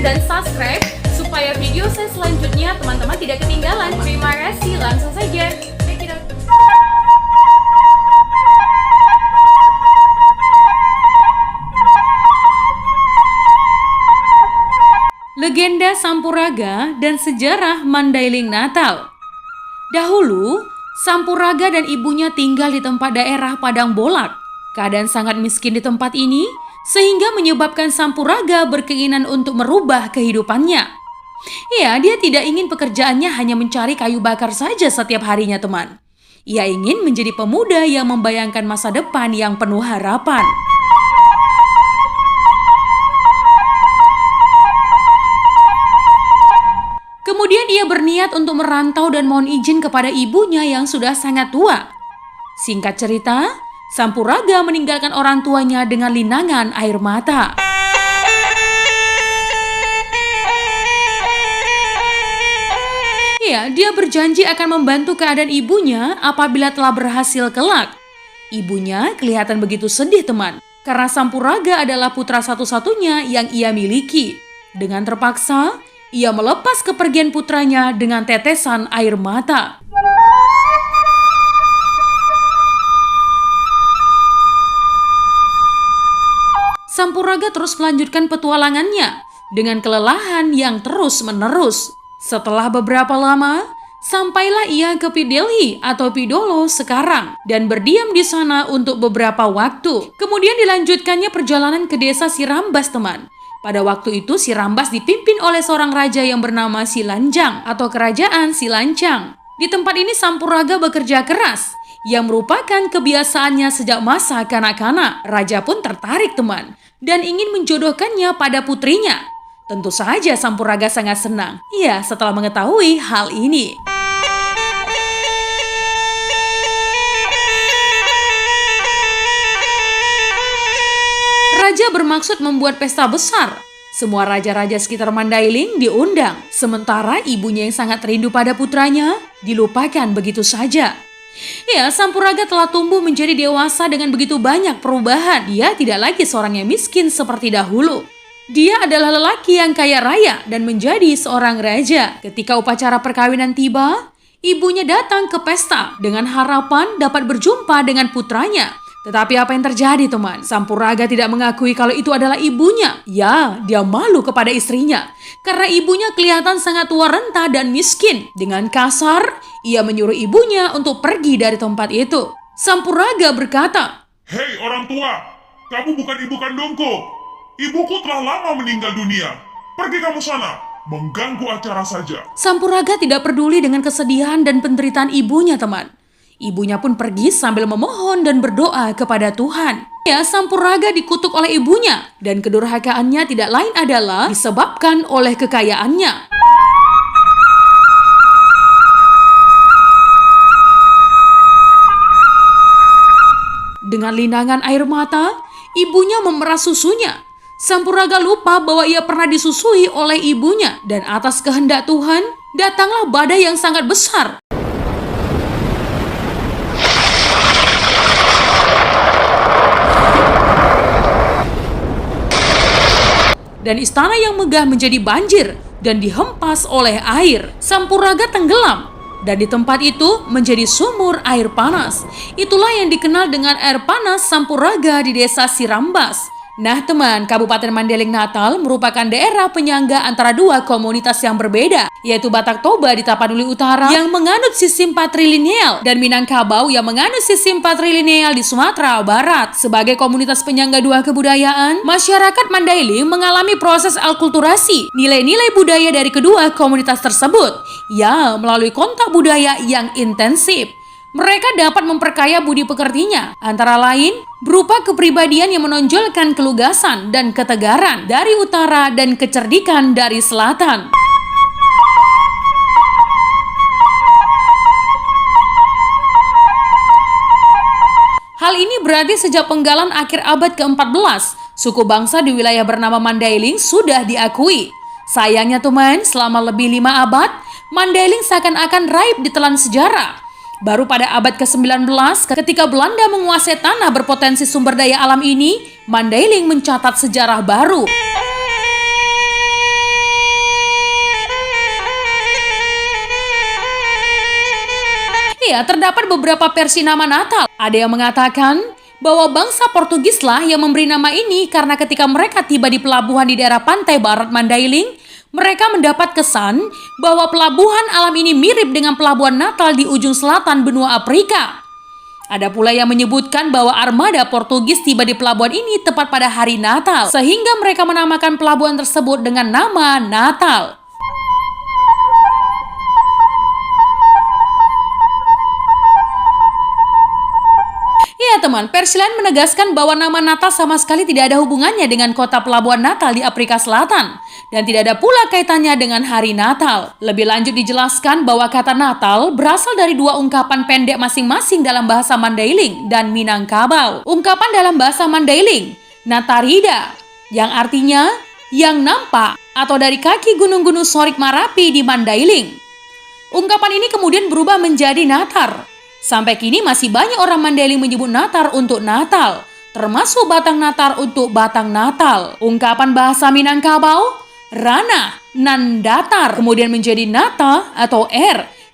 dan subscribe supaya video saya selanjutnya teman-teman tidak ketinggalan. Terima kasih, langsung saja. Check it out. Legenda Sampuraga dan sejarah Mandailing Natal. Dahulu, Sampuraga dan ibunya tinggal di tempat daerah Padang Bolak. Keadaan sangat miskin di tempat ini, sehingga menyebabkan Sampuraga berkeinginan untuk merubah kehidupannya. Ya, dia tidak ingin pekerjaannya hanya mencari kayu bakar saja setiap harinya, teman. Ia ingin menjadi pemuda yang membayangkan masa depan yang penuh harapan. Kemudian ia berniat untuk merantau dan mohon izin kepada ibunya yang sudah sangat tua. Singkat cerita, Sampuraga meninggalkan orang tuanya dengan linangan air mata. Ya, dia berjanji akan membantu keadaan ibunya apabila telah berhasil kelak. Ibunya kelihatan begitu sedih, teman, karena Sampuraga adalah putra satu-satunya yang ia miliki. Dengan terpaksa, ia melepas kepergian putranya dengan tetesan air mata. Sampuraga terus melanjutkan petualangannya dengan kelelahan yang terus-menerus. Setelah beberapa lama, sampailah ia ke Pidelhi atau Pidolo sekarang dan berdiam di sana untuk beberapa waktu. Kemudian dilanjutkannya perjalanan ke desa Sirambas, teman. Pada waktu itu Sirambas dipimpin oleh seorang raja yang bernama Silanjang atau kerajaan Silancang. Di tempat ini Sampuraga bekerja keras, yang merupakan kebiasaannya sejak masa kanak-kanak. Raja pun tertarik, teman, dan ingin menjodohkannya pada putrinya. Tentu saja Sampuraga sangat senang, ya, setelah mengetahui hal ini. Raja bermaksud membuat pesta besar. Semua raja-raja sekitar Mandailing diundang, sementara ibunya yang sangat rindu pada putranya dilupakan begitu saja. Ya, Sampuraga telah tumbuh menjadi dewasa dengan begitu banyak perubahan. Dia tidak lagi seorang yang miskin seperti dahulu. Dia adalah lelaki yang kaya raya dan menjadi seorang raja. Ketika upacara perkawinan tiba, ibunya datang ke pesta dengan harapan dapat berjumpa dengan putranya. Tetapi apa yang terjadi, teman? Sampuraga tidak mengakui kalau itu adalah ibunya. Ya, dia malu kepada istrinya karena ibunya kelihatan sangat tua renta dan miskin. Dengan kasar, ia menyuruh ibunya untuk pergi dari tempat itu. Sampuraga berkata, "Hei orang tua, kamu bukan ibu kandungku. Ibuku telah lama meninggal dunia. Pergi kamu sana, mengganggu acara saja." Sampuraga tidak peduli dengan kesedihan dan penderitaan ibunya, teman. Ibunya pun pergi sambil memohon dan berdoa kepada Tuhan. Ya, Sampuraga dikutuk oleh ibunya dan kedurhakaannya tidak lain adalah disebabkan oleh kekayaannya. Dengan linangan air mata, ibunya memerah susunya. Sampuraga lupa bahwa ia pernah disusui oleh ibunya, dan atas kehendak Tuhan, datanglah badai yang sangat besar. Dan istana yang megah menjadi banjir dan dihempas oleh air. Sampuraga tenggelam, dan di tempat itu menjadi sumur air panas. Itulah yang dikenal dengan air panas Sampuraga di desa Sirambas. Nah, teman, Kabupaten Mandailing Natal merupakan daerah penyangga antara dua komunitas yang berbeda, yaitu Batak Toba di Tapanuli Utara yang menganut sistem patrilineal dan Minangkabau yang menganut sistem patrilineal di Sumatera Barat. Sebagai komunitas penyangga dua kebudayaan, masyarakat Mandailing mengalami proses alkulturasi nilai-nilai budaya dari kedua komunitas tersebut, ya, melalui kontak budaya yang intensif. Mereka dapat memperkaya budi pekertinya, antara lain berupa kepribadian yang menonjolkan kelugasan dan ketegaran dari utara dan kecerdikan dari selatan. Hal ini berarti sejak penggalan akhir abad ke-14, suku bangsa di wilayah bernama Mandailing sudah diakui. Sayangnya, teman, selama lebih 5 abad, Mandailing seakan-akan raib ditelan sejarah. Baru pada abad ke-19, ketika Belanda menguasai tanah berpotensi sumber daya alam ini, Mandailing mencatat sejarah baru. Iya, terdapat beberapa versi nama Natal. Ada yang mengatakan bahwa bangsa Portugislah yang memberi nama ini karena ketika mereka tiba di pelabuhan di daerah pantai barat Mandailing, mereka mendapat kesan bahwa pelabuhan alam ini mirip dengan pelabuhan Natal di ujung selatan benua Afrika. Ada pula yang menyebutkan bahwa armada Portugis tiba di pelabuhan ini tepat pada hari Natal, sehingga mereka menamakan pelabuhan tersebut dengan nama Natal. Ya teman, versi lain menegaskan bahwa nama Natal sama sekali tidak ada hubungannya dengan kota pelabuhan Natal di Afrika Selatan dan tidak ada pula kaitannya dengan hari Natal. Lebih lanjut dijelaskan bahwa kata Natal berasal dari dua ungkapan pendek masing-masing dalam bahasa Mandailing dan Minangkabau. Ungkapan dalam bahasa Mandailing, Natarida, yang artinya yang nampak atau dari kaki gunung-gunung Sorik Marapi di Mandailing. Ungkapan ini kemudian berubah menjadi Natar. Sampai kini masih banyak orang Mandailing menyebut Natar untuk Natal, termasuk batang Natar untuk batang Natal. Ungkapan bahasa Minangkabau, Rana, nan datar, kemudian menjadi Nata atau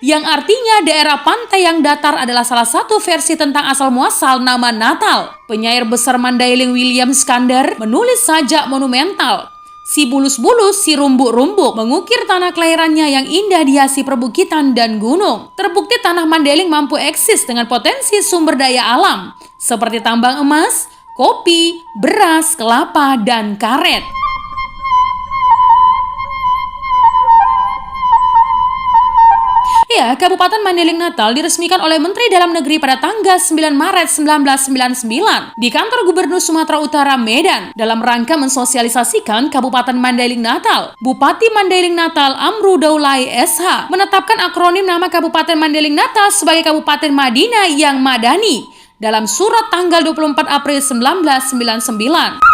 yang artinya daerah pantai yang datar adalah salah satu versi tentang asal-muasal nama Natal. Penyair besar Mandailing William Skander menulis sajak monumental. Si bulus-bulus, si rumbuk-rumbuk, mengukir tanah kelahirannya yang indah dihiasi perbukitan dan gunung. Terbukti tanah Mandailing mampu eksis dengan potensi sumber daya alam, seperti tambang emas, kopi, beras, kelapa, dan karet. Ya, Kabupaten Mandailing Natal diresmikan oleh Menteri Dalam Negeri pada tanggal 9 Maret 1999 di kantor Gubernur Sumatera Utara Medan dalam rangka mensosialisasikan Kabupaten Mandailing Natal. Bupati Mandailing Natal Amru Daulay SH menetapkan akronim nama Kabupaten Mandailing Natal sebagai Kabupaten Madinah yang Madani dalam surat tanggal 24 April 1999.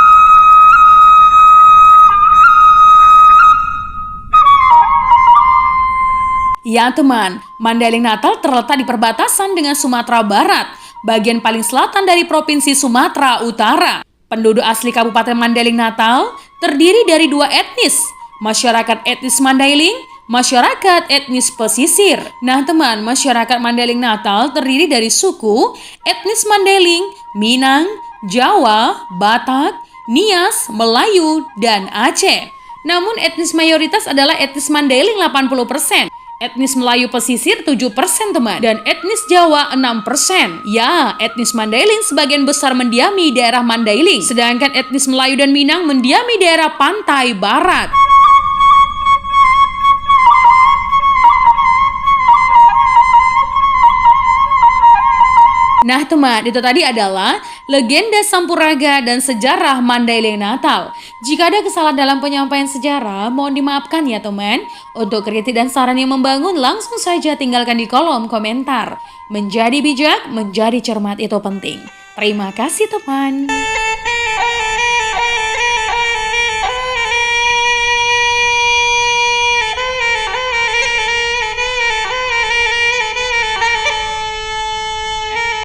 Ya teman, Mandailing Natal terletak di perbatasan dengan Sumatera Barat, bagian paling selatan dari Provinsi Sumatera Utara. Penduduk asli Kabupaten Mandailing Natal terdiri dari dua etnis, masyarakat etnis Mandailing, masyarakat etnis pesisir. Nah teman, masyarakat Mandailing Natal terdiri dari suku etnis Mandailing, Minang, Jawa, Batak, Nias, Melayu, dan Aceh. Namun etnis mayoritas adalah etnis Mandailing 80%. Etnis Melayu pesisir 7% teman, dan etnis Jawa 6%. Ya, etnis Mandailing sebagian besar mendiami daerah Mandailing, sedangkan etnis Melayu dan Minang mendiami daerah pantai barat. Nah teman, itu tadi adalah legenda Sampuraga dan sejarah Mandailing Natal. Jika ada kesalahan dalam penyampaian sejarah, mohon dimaafkan ya teman. Untuk kritik dan saran yang membangun, langsung saja tinggalkan di kolom komentar. Menjadi bijak, menjadi cermat itu penting. Terima kasih teman.